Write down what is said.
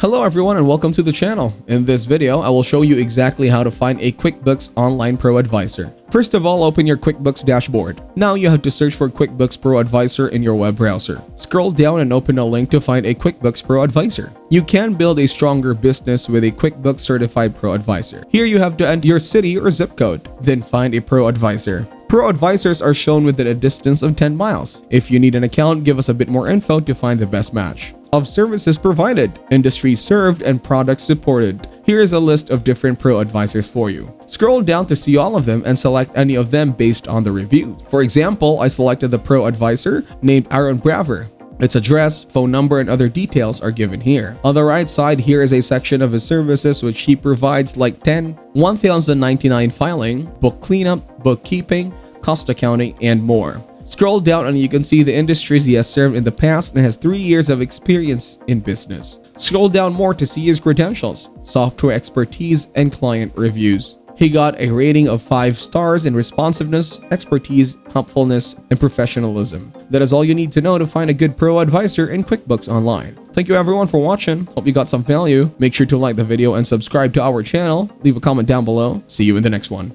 Hello everyone and welcome to the channel. In this video, I will show you exactly how to find a QuickBooks online Proadvisor. First of all, open your QuickBooks dashboard. Now you have to search for QuickBooks Proadvisor in your web browser. Scroll down and open a link to find a QuickBooks Proadvisor. You can build a stronger business with a QuickBooks certified Proadvisor. Here you have to enter your city or zip code, then find a Proadvisor. Proadvisors are shown within a distance of 10 miles. If you need an account, give us a bit more info to find the best match. Of services provided, industries served, and products supported. Here is a list of different Proadvisors for you. Scroll down to see all of them and select any of them based on the review. For example, I selected the Proadvisor named Aaron Braver. Its address, phone number, and other details are given here. On the right side, here is a section of his services which he provides like 1099 filing, book cleanup, bookkeeping, cost accounting, and more. Scroll down and you can see the industries he has served in the past and has 3 years of experience in business. Scroll down more to see his credentials, software expertise, and client reviews. He got a rating of 5 stars in responsiveness, expertise, helpfulness, and professionalism. That is all you need to know to find a good Proadvisor in QuickBooks Online. Thank you everyone for watching. Hope you got some value. Make sure to like the video and subscribe to our channel. Leave a comment down below. See you in the next one.